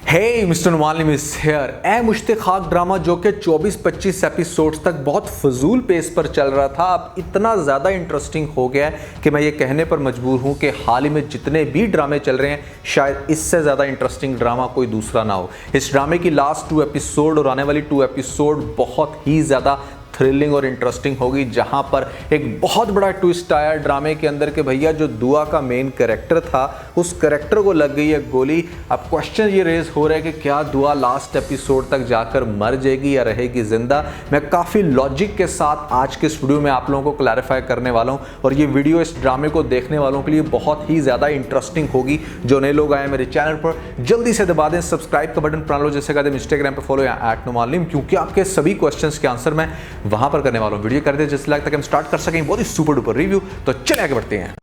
हे mister नुमालिम is here. ए मुश्ते खाक ड्रामा जो कि 24-25 एपिसोड्स तक बहुत फजूल पेस पर चल रहा था, अब इतना ज़्यादा इंटरेस्टिंग हो गया है कि मैं ये कहने पर मजबूर हूँ कि हाल ही में जितने भी ड्रामे चल रहे हैं शायद इससे ज़्यादा इंटरेस्टिंग ड्रामा कोई दूसरा ना हो। इस ड्रामे की लास्ट 2 एपिसोड और आने वाली 2 एपिसोड बहुत ही ज़्यादा थ्रिलिंग और इंटरेस्टिंग होगी, जहां पर एक बहुत बड़ा ट्विस्ट आया ड्रामे के अंदर कि भैया जो दुआ का मेन कैरेक्टर था उस कैरेक्टर को लग गई है गोली। अब क्वेश्चन ये रेज हो रहा है कि क्या दुआ लास्ट एपिसोड तक जाकर मर जाएगी या रहेगी जिंदा। मैं काफ़ी लॉजिक के साथ आज के इस वीडियो में आप लोगों को क्लैरिफाई करने वाला हूँ और ये वीडियो इस ड्रामे को देखने वालों के लिए बहुत ही ज़्यादा इंटरेस्टिंग होगी। जो नए लोग आए मेरे चैनल पर जल्दी से दबा दें सब्सक्राइब का बटन, बना लो जैसे कहते हैं इंस्टाग्राम पर फॉलो या @नुमालिम, क्योंकि आपके सभी क्वेश्चन के आंसर मैं वहां पर करने वाला हूं। वीडियो करते हैं जिस लाइक तक हम स्टार्ट कर सकें बहुत ही सुपर डुपर रिव्यू। तो चलिए आगे बढ़ते हैं।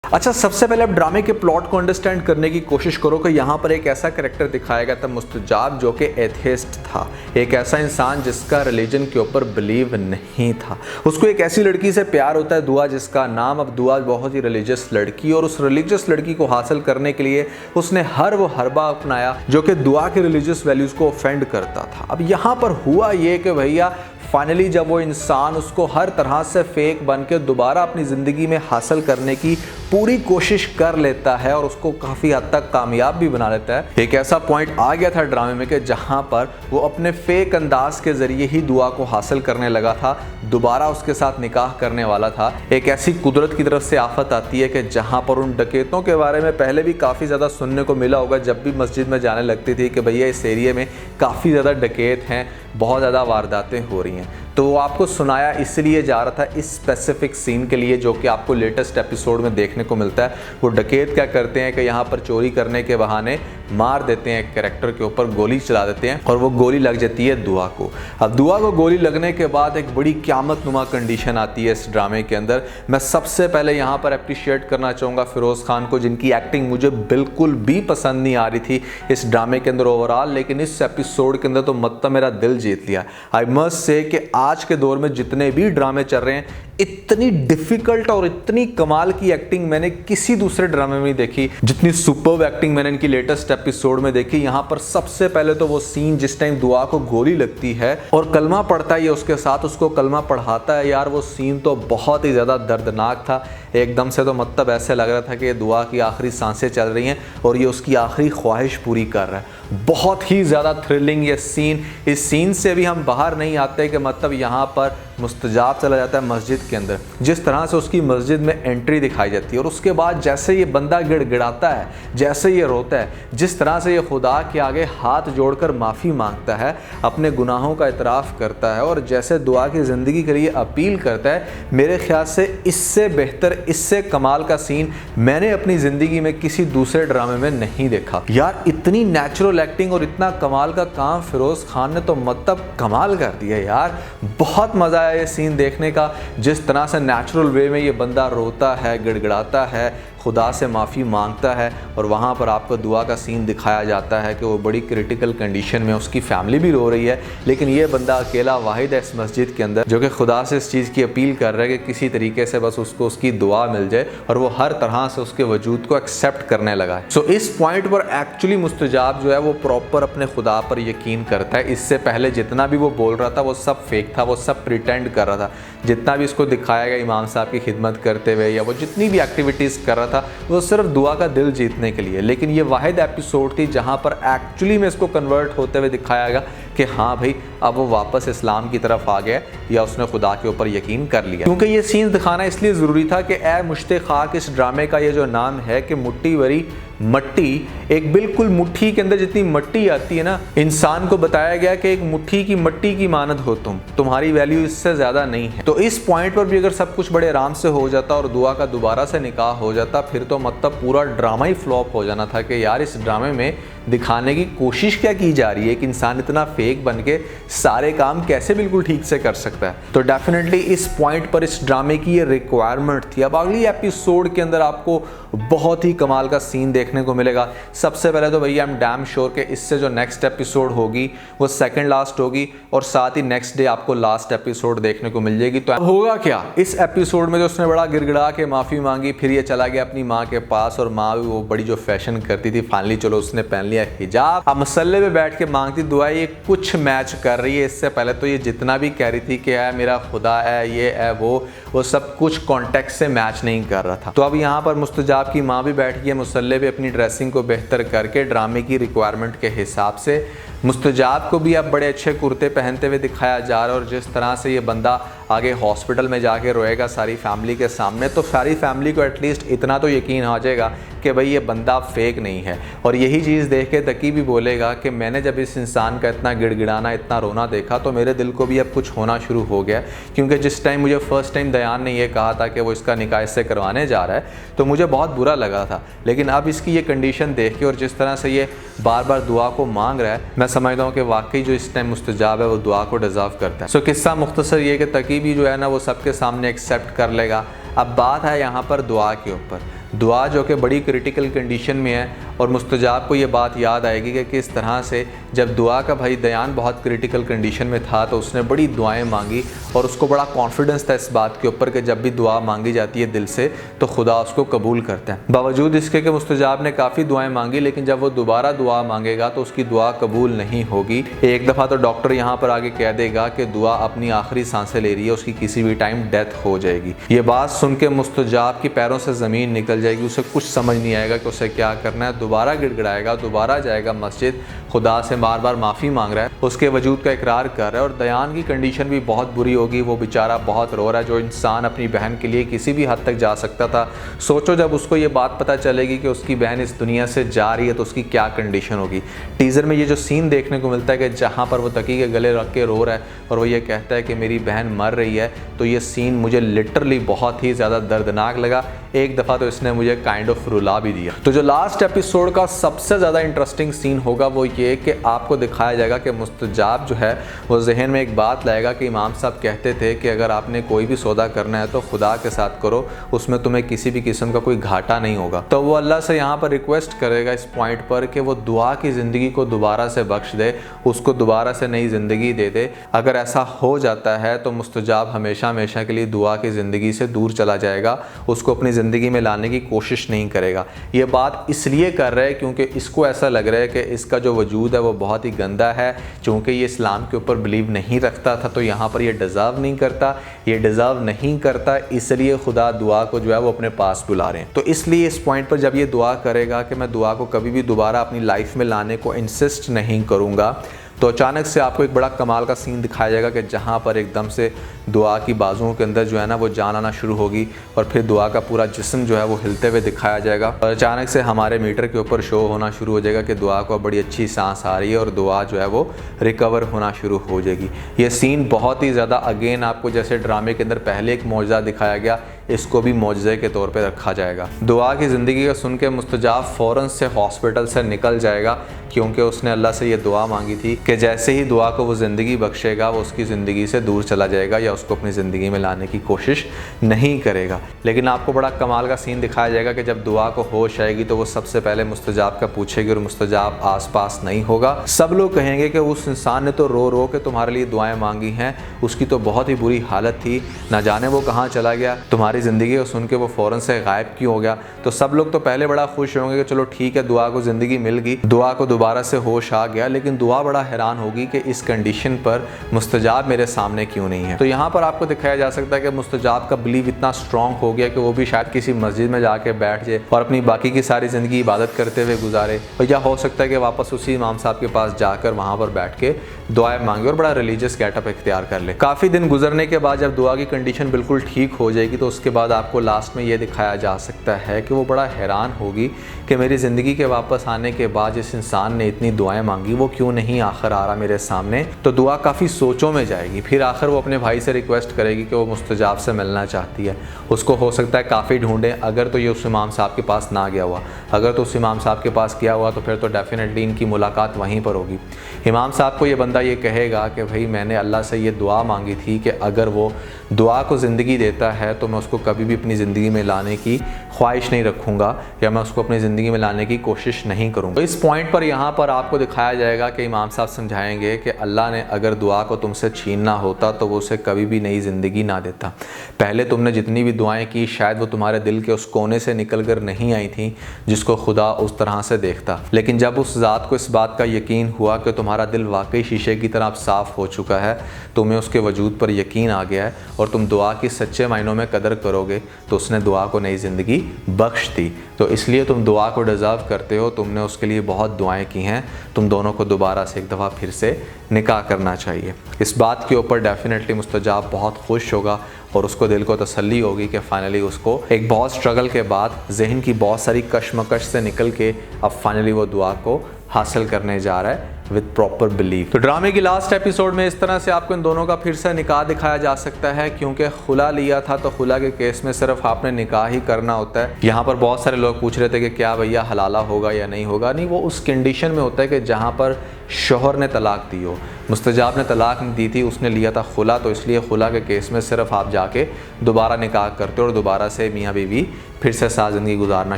अच्छा, सबसे पहले आप ड्रामे के प्लॉट को अंडरस्टैंड करने की कोशिश करो कि यहाँ पर एक ऐसा कैरेक्टर दिखाया गया था मुस्तजाब जो कि एथियस्ट था, एक ऐसा इंसान जिसका रिलीजन के ऊपर बिलीव नहीं था। उसको एक ऐसी लड़की से प्यार होता है दुआ, जिसका नाम अब दुआ बहुत ही रिलीजियस लड़की, और उस रिलीजियस लड़की को हासिल करने के लिए उसने हर वो हरबा अपनाया जो कि दुआ के रिलीजियस वैल्यूज को ऑफेंड करता था। अब यहाँ पर हुआ ये कि भैया फाइनली जब वो इंसान उसको हर तरह से फेक बन के दोबारा अपनी ज़िंदगी में हासिल करने की पूरी कोशिश कर लेता है और उसको काफ़ी हद तक कामयाब भी बना लेता है। एक ऐसा पॉइंट आ गया था ड्रामे में कि जहाँ पर वो अपने फेक अंदाज के ज़रिए ही दुआ को हासिल करने लगा था, दोबारा उसके साथ निकाह करने वाला था। एक ऐसी कुदरत की तरफ से आफत आती है कि जहाँ पर उन डकैतों के बारे में पहले भी काफ़ी ज़्यादा सुनने को मिला होगा, जब भी मस्जिद में जाने लगती थी कि भैया इस एरिया में काफ़ी ज़्यादा डकैत हैं, बहुत ज़्यादा वारदातें हो रही हैं। तो वो आपको सुनाया इसलिए जा रहा था इस स्पेसिफिक सीन के लिए जो कि आपको लेटेस्ट एपिसोड में देखने को मिलता है। वो डकैत क्या करते हैं कि यहाँ पर चोरी करने के बहाने मार देते हैं एक कैरेक्टर के ऊपर, गोली चला देते हैं और वो गोली लग जाती है दुआ को। अब दुआ को गोली लगने के बाद एक बड़ी क़यामत नुमा कंडीशन आती है इस ड्रामे के अंदर। मैं सबसे पहले यहाँ पर अप्रिशिएट करना चाहूँगा फ़िरोज़ खान को, जिनकी एक्टिंग मुझे बिल्कुल भी पसंद नहीं आ रही थी इस ड्रामे के अंदर ओवरऑल, लेकिन इस एपिसोड के अंदर तो मतलब मेरा दिल जीत लिया। आई मस्ट से कि आज के दौर में जितने भी ड्रामे चल रहे हैं, इतनी डिफिकल्ट और इतनी कमाल की एक्टिंग मैंने किसी दूसरे ड्रामे में नहीं देखी जितनी सुपर्ब एक्टिंग मैंने इनकी लेटेस्ट एपिसोड में देखी। यहाँ पर सबसे पहले तो वो सीन जिस टाइम दुआ को गोली लगती है और कलमा पढ़ता है, उसके साथ उसको कलमा पढ़ाता है, यार वो सीन तो बहुत ही ज़्यादा दर्दनाक था। एकदम से तो मतलब ऐसे लग रहा था कि दुआ की आखिरी सांसें चल रही हैं और ये उसकी आखिरी ख्वाहिश पूरी कर रहा है। बहुत ही ज़्यादा थ्रिलिंग ये सीन। इस सीन से भी हम बाहर नहीं आते कि मतलब यहाँ पर मुस्तजाब चला जाता है मस्जिद के अंदर, जिस तरह से उसकी मस्जिद में एंट्री दिखाई जाती है और उसके बाद जैसे ये बंदा गिड़गिड़ाता है, जैसे ये रोता है, जिस तरह से ये खुदा के आगे हाथ जोड़कर माफ़ी मांगता है, अपने गुनाहों का इतराफ़ करता है और जैसे दुआ की ज़िंदगी के लिए अपील करता है, मेरे ख्याल से इससे बेहतर, इससे कमाल का सीन मैंने अपनी ज़िंदगी में किसी दूसरे ड्रामे में नहीं देखा। यार इतनी नेचुरल एक्टिंग और इतना कमाल का काम फ़िरोज़ खान ने तो मतलब कमाल कर दिया यार। बहुत मज़ा आया ये सीन देखने का, जिस तरह से नेचुरल वे में ये बंदा रोता है, गिड़गिड़ाता है, खुदा से माफ़ी मांगता है और वहाँ पर आपको दुआ का सीन दिखाया जाता है कि वो बड़ी क्रिटिकल कंडीशन में, उसकी फैमिली भी रो रही है, लेकिन ये बंदा अकेला वाहिद है इस मस्जिद के अंदर जो कि खुदा से इस चीज़ की अपील कर रहा है कि किसी तरीके से बस उसको उसकी दुआ मिल जाए, और वो हर तरह से उसके वजूद को एक्सेप्ट करने लगा है। सो इस पॉइंट पर एक्चुअली मुस्तजाब जो है वो प्रॉपर अपने खुदा पर यकीन करता है। इससे पहले जितना भी वो बोल रहा था वो सब फेक था, वो सब प्रिटेंड कर रहा था। जितना भी इसको दिखाया गया इमाम साहब की खिदमत करते हुए या वो जितनी भी एक्टिविटीज़ कर रहा था वो सिर्फ दुआ का दिल जीतने के लिए। लेकिन ये वाहिद एपिसोड थी जहाँ पर एक्चुअली में इसको कन्वर्ट होते हुए दिखाया गया कि हाँ भाई अब वो वापस इस्लाम की तरफ आ गया या उसने खुदा के ऊपर यकीन कर लिया। क्योंकि ये सीन दिखाना इसलिए ज़रूरी था कि ए मुश्ते खाक, इस ड्रामे का ये जो नाम है कि मुट्ठी भरी मट्टी, एक बिल्कुल मुट्ठी के अंदर जितनी मट्टी आती है ना, इंसान को बताया गया कि एक मुट्ठी की मट्टी की मानद हो तुम, तुम्हारी वैल्यू इससे ज़्यादा नहीं है। तो इस पॉइंट पर भी अगर सब कुछ बड़े आराम से हो जाता और दुआ का दोबारा से निकाह हो जाता, फिर तो मतलब पूरा ड्रामा ही फ्लॉप हो जाना था कि यार इस ड्रामे में दिखाने की कोशिश क्या की जा रही है कि इंसान इतना फेक बन के सारे काम कैसे बिल्कुल ठीक से कर सकता है। तो डेफिनेटली इस पॉइंट पर इस ड्रामे की ये रिक्वायरमेंट थी। अब अगली एपिसोड के अंदर आपको बहुत ही कमाल का सीन देखने को मिलेगा। सबसे पहले तो भैया आई एम डैम श्योर कि इससे जो नेक्स्ट एपिसोड होगी वो सेकंड लास्ट होगी और साथ ही नेक्स्ट डे आपको लास्ट एपिसोड देखने को मिल जाएगी। तो अब होगा क्या इस एपिसोड में, जो उसने बड़ा गिड़गिड़ा के माफ़ी मांगी, फिर ये चला गया अपनी माँ के पास और माँ भी वो बड़ी जो फैशन करती थी, फाइनली चलो उसने पहन लिया हिजाब, अब मसल्ले पे बैठ के मांगती दुआ। ये कुछ मैच कर रही है। इससे पहले तो ये जितना भी कह रही थी कि है मेरा खुदा है, ये है वो सब कुछ कॉन्टेक्स्ट से मैच नहीं कर रहा था। तो अब यहाँ पर मुस्तजाब की माँ भी बैठ गई है मुसल्ले पे अपनी ड्रेसिंग को बेहतर करके ड्रामे की रिक्वायरमेंट के हिसाब से। मुस्तजाब को भी अब बड़े अच्छे कुर्ते पहनते हुए दिखाया जा रहा है और जिस तरह से ये बंदा आगे हॉस्पिटल में जाके रोएगा सारी फैमिली के सामने, तो सारी फैमिली को एटलीस्ट इतना तो यकीन आ जाएगा कि भाई ये बंदा फेक नहीं है। और यही चीज़ देख के तकी भी बोलेगा कि मैंने जब इस इंसान का इतना गिड़गिड़ाना, इतना रोना देखा तो मेरे दिल को भी अब कुछ होना शुरू हो गया। क्योंकि जिस टाइम मुझे फर्स्ट टाइम दयान ने ये कहा था कि वो इसका निकाह इससे करवाने जा रहा है तो मुझे बहुत बुरा लगा था, लेकिन अब इसकी ये कंडीशन देख के और जिस तरह से ये बार बार दुआ को मांग रहा है, मैं समझता हूँ कि वाकई जो इस टाइम मुस्तजाब है वो दुआ को डिज़र्व करता है। सो किस्सा मुख्तसर ये कि तकी भी जो है ना वो सबके सामने एक्सेप्ट कर लेगा। अब बात है यहाँ पर दुआ के ऊपर। दुआ जो कि बड़ी क्रिटिकल कंडीशन में है और मुस्तजाब को ये बात याद आएगी कि किस तरह से जब दुआ का भाई दयान बहुत क्रिटिकल कंडीशन में था तो उसने बड़ी दुआएं मांगी और उसको बड़ा कॉन्फिडेंस था इस बात के ऊपर कि जब भी दुआ मांगी जाती है दिल से तो खुदा उसको कबूल करता है। बावजूद इसके कि मुस्तजाब ने काफ़ी दुआएं मांगी, लेकिन जब वो दोबारा दुआ मांगेगा तो उसकी दुआ कबूल नहीं होगी। एक दफ़ा तो डॉक्टर यहाँ पर आगे कह देगा कि दुआ अपनी आखिरी सांसें ले रही है, उसकी किसी भी टाइम डेथ हो जाएगी। ये बात सुन के मुस्तजाब की पैरों से ज़मीन निकल जाएगी, उसे कुछ समझ नहीं आएगा कि उसे क्या करना है। दोबारा गिड़गिड़ाएगा, दोबारा जाएगा मस्जिद, खुदा से बार बार माफ़ी मांग रहा है, उसके वजूद का इकरार कर रहा है। और दयान की कंडीशन भी बहुत बुरी होगी, वो बेचारा बहुत रो रहा है। जो इंसान अपनी बहन के लिए किसी भी हद तक जा सकता था, सोचो जब उसको ये बात पता चलेगी कि उसकी बहन इस दुनिया से जा रही है तो उसकी क्या कंडीशन होगी। टीज़र में ये जो सीन देखने को मिलता है कि जहाँ पर वो तकी के गले रख के रो रहा है और वो ये कहता है कि मेरी बहन मर रही है, तो ये सीन मुझे लिटरली बहुत ही ज़्यादा दर्दनाक लगा। एक दफ़ा तो इसने मुझे काइंड ऑफ रुला भी दिया। तो जो लास्ट एपिसोड का सबसे ज़्यादा इंटरेस्टिंग सीन होगा वो ये कि आपको दिखाया जाएगा कि मुस्तजाब जो है वो जहन में एक बात लाएगा कि इमाम साहब कहते थे कि अगर आपने कोई भी सौदा करना है तो खुदा के साथ करो, उसमें तुम्हें किसी भी किस्म का कोई घाटा नहीं होगा। तो वो अल्लाह से यहाँ पर रिक्वेस्ट करेगा इस पॉइंट पर कि वो दुआ की ज़िंदगी को दोबारा से बख्श दे, उसको दोबारा से नई ज़िंदगी दे दे। अगर ऐसा हो जाता है तो मुस्तजाब हमेशा हमेशा के लिए दुआ की ज़िंदगी से दूर चला जाएगा, उसको अपनी ज़िंदगी में लाने की कोशिश नहीं करेगा। ये बात इसलिए कर रहा है क्योंकि इसको ऐसा लग रहा है कि इसका जो वजूद है वो बहुत ही गंदा है। चूँकि ये इस्लाम के ऊपर बिलीव नहीं रखता था तो यहाँ पर ये डिज़र्व नहीं करता, ये डिज़र्व नहीं करता, इसलिए खुदा दुआ को जो है वो अपने पास बुला रहे हैं। तो इसलिए इस पॉइंट पर जब ये दुआ करेगा कि मैं दुआ को कभी भी दोबारा अपनी लाइफ में लाने को इंसिस्ट नहीं करूँगा, तो अचानक से आपको एक बड़ा कमाल का सीन दिखाया जाएगा कि जहाँ पर एकदम से दुआ की बाजुओं के अंदर जो है ना वो जान आना शुरू होगी और फिर दुआ का पूरा जिस्म जो है वो हिलते हुए दिखाया जाएगा और अचानक से हमारे मीटर के ऊपर शो होना शुरू हो जाएगा कि दुआ को बड़ी अच्छी सांस आ रही है और दुआ जो है वो रिकवर होना शुरू हो जाएगी। ये सीन बहुत ही ज़्यादा अगेन आपको जैसे ड्रामे के अंदर पहले एक मौजज़ा दिखाया गया, इसको भी मौजज़े के तौर पे रखा जाएगा। दुआ की ज़िंदगी का सुन के मुस्तजाब फ़ौरन से हॉस्पिटल से निकल जाएगा क्योंकि उसने अल्लाह से ये दुआ मांगी थी कि जैसे ही दुआ को वो ज़िंदगी बख्शेगा वो उसकी ज़िंदगी से दूर चला जाएगा या उसको अपनी ज़िंदगी में लाने की कोशिश नहीं करेगा। लेकिन आपको बड़ा कमाल का सीन दिखाया जाएगा कि जब दुआ को होश आएगी तो वो सबसे पहले मुस्तजाब का पूछेगी और मुस्तजाब आसपास नहीं होगा। सब लोग कहेंगे कि उस इंसान ने तो रो रो के तुम्हारे लिए दुआएं मांगी हैं, उसकी तो बहुत ही बुरी हालत थी, ना जाने वो कहाँ चला गया, तुम्हारी ज़िंदगी को सुन के वो फ़ौरन से गायब क्यों हो गया। तो सब लोग तो पहले बड़ा खुश होंगे कि चलो ठीक है दुआ को ज़िंदगी मिल गई, दुआ को दोबारा से होश आ गया, लेकिन दुआ बड़ा हैरान होगी कि इस कंडीशन पर मुस्तजाब मेरे सामने क्यों नहीं है। तो यहाँ पर आपको दिखाया जा सकता है कि मुस्तजाब का बिलीव इतना स्ट्रॉन्ग हो गया कि वो भी शायद किसी मस्जिद में जाके बैठ जाए और अपनी बाकी की सारी ज़िंदगी इबादत करते हुए गुजारे, और या हो सकता है कि वापस उसी इमाम साहब के पास जाकर वहाँ पर बैठ के दुआएं मांगे और बड़ा रिलीजियस गेटअप इख्तियार कर ले। काफ़ी दिन गुजरने के बाद जब दुआ की कंडीशन बिल्कुल ठीक हो जाएगी तो उसके बाद आपको लास्ट में ये दिखाया जा सकता है कि वो बड़ा हैरान होगी कि मेरी ज़िंदगी के वापस आने के बाद जिस इंसान इंसान ने इतनी दुआएं मांगी वो क्यों नहीं आखिर आ रहा मेरे सामने। तो दुआ काफ़ी सोचों में जाएगी। फिर आखिर वो अपने भाई से रिक्वेस्ट करेगी कि वो मुस्तजाब से मिलना चाहती है। उसको हो सकता है काफ़ी ढूंढे, अगर तो ये उस इमाम साहब के पास ना गया हुआ, अगर तो उस इमाम साहब के पास गया हुआ तो फिर तो डेफिनेटली इनकी मुलाकात वहीं पर होगी। इमाम साहब को ये बंदा ये कहेगा कि भाई मैंने अल्लाह से ये दुआ मांगी थी कि अगर वो दुआ को ज़िंदगी देता है तो मैं उसको कभी भी अपनी ज़िंदगी में लाने की ख्वाहिश नहीं रखूँगा या मैं उसको अपनी ज़िंदगी में लाने की कोशिश नहीं करूँगा। तो इस पॉइंट पर यहाँ पर आपको दिखाया जाएगा कि इमाम साहब समझाएंगे कि अल्लाह ने अगर दुआ को तुमसे छीनना होता तो वो उसे कभी भी नई ज़िंदगी ना देता। पहले तुमने जितनी भी दुआएं की शायद वो तुम्हारे दिल के उस कोने से निकल कर नहीं आई थी जिसको खुदा उस तरह से देखता, लेकिन जब उस ज़ात को इस बात का यकीन हुआ कि तुम्हारा दिल वाकई शीशे की तरह साफ़ हो चुका है, तुम्हें उसके वजूद पर यकीन आ गया है और तुम दुआ की सच्चे मायनों में कदर करोगे, तो उसने दुआ को नई ज़िंदगी बख्श दी। तो इसलिए तुम दुआ को डिज़र्व करते हो, तुमने उसके लिए बहुत दुआएं की हैं, तुम दोनों को दोबारा से एक दफ़ा फिर से निकाह करना चाहिए। इस बात के ऊपर डेफिनेटली मुस्तजाब बहुत खुश होगा और उसको दिल को तसल्ली होगी कि फाइनली उसको एक बहुत स्ट्रगल के बाद जहन की बहुत सारी कशमकश से निकल के अब फाइनली वो दुआ को हासिल करने जा रहा है विद प्रॉपर बिलीव। तो ड्रामे की लास्ट एपिसोड में इस तरह से आपको इन दोनों का फिर से निकाह दिखाया जा सकता है, क्योंकि खुला लिया था तो खुला के केस में सिर्फ आपने निकाह ही करना होता है। यहाँ पर बहुत सारे लोग पूछ रहे थे कि क्या भैया हलाला होगा या नहीं होगा। नहीं, वो उस कंडीशन में होता है कि जहाँ पर शोहर ने तलाक दी हो। मुस्तजाब ने तलाक नहीं दी थी, उसने लिया था खुला, तो इसलिए खुला के केस में सिर्फ आप जाके दोबारा निकाह करते हो और दोबारा से मियाँ बीवी फिर से साथ ज़िंदगी गुजारना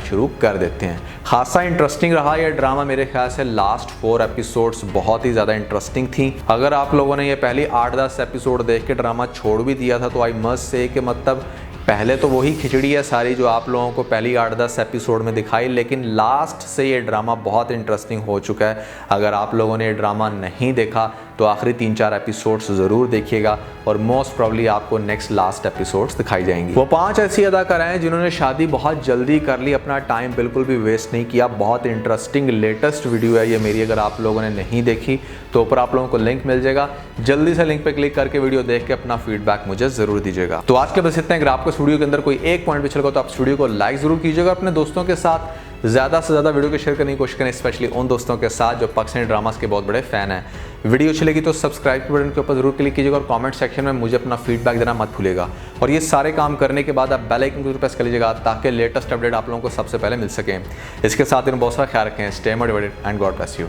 शुरू कर देते हैं। खासा इंटरेस्टिंग रहा यह ड्रामा। मेरे ख्याल से लास्ट 4 एपिसोड्स बहुत ही ज़्यादा इंटरेस्टिंग थी। अगर आप लोगों ने ये पहली 8-10 एपिसोड देख के ड्रामा छोड़ भी दिया था तो आई मस्ट से कि मतलब पहले तो वही खिचड़ी है सारी जो आप लोगों को पहली 8-10 एपिसोड में दिखाई, लेकिन लास्ट से ये ड्रामा बहुत इंटरेस्टिंग हो चुका है। अगर आप लोगों ने ये ड्रामा नहीं देखा तो आखिरी 3-4 एपिसोड्स ज़रूर देखिएगा और मोस्ट प्रॉब्ली आपको नेक्स्ट लास्ट एपिसोड्स दिखाई जाएंगी। वो 5 ऐसी अदाकाराएं हैं जिन्होंने शादी बहुत जल्दी कर ली, अपना टाइम बिल्कुल भी वेस्ट नहीं किया। बहुत इंटरेस्टिंग लेटेस्ट वीडियो है ये मेरी, अगर आप लोगों ने नहीं देखी तो ऊपर आप लोगों को लिंक मिल जाएगा, जल्दी से लिंक पे क्लिक करके वीडियो देख के अपना फीडबैक मुझे ज़रूर दीजिएगा। तो आज के बस इतना। अगर आपको इस वीडियो के अंदर कोई एक पॉइंट भी चलेगा तो आप वीडियो को लाइक ज़रूर कीजिएगा, अपने दोस्तों के साथ ज़्यादा से ज़्यादा वीडियो को शेयर करने की कोशिश करें, स्पेशली उन दोस्तों के साथ जो पाकिस्तानी ड्रामास के बहुत बड़े फ़ैन हैं। वीडियो अच्छी लगी तो सब्सक्राइब के बटन के ऊपर ज़रूर क्लिक कीजिएगा और कमेंट सेक्शन में मुझे अपना फीडबैक देना मत भूलिएगा। और ये सारे काम करने के बाद आप बेल आइकन को प्रेस कर लीजिएगा ताकि लेटेस्ट अपडेट आप लोगों को सबसे पहले मिल सकें। इसके साथ इन बहुत सारा ख्याल रखें। Stay motivated and God bless you.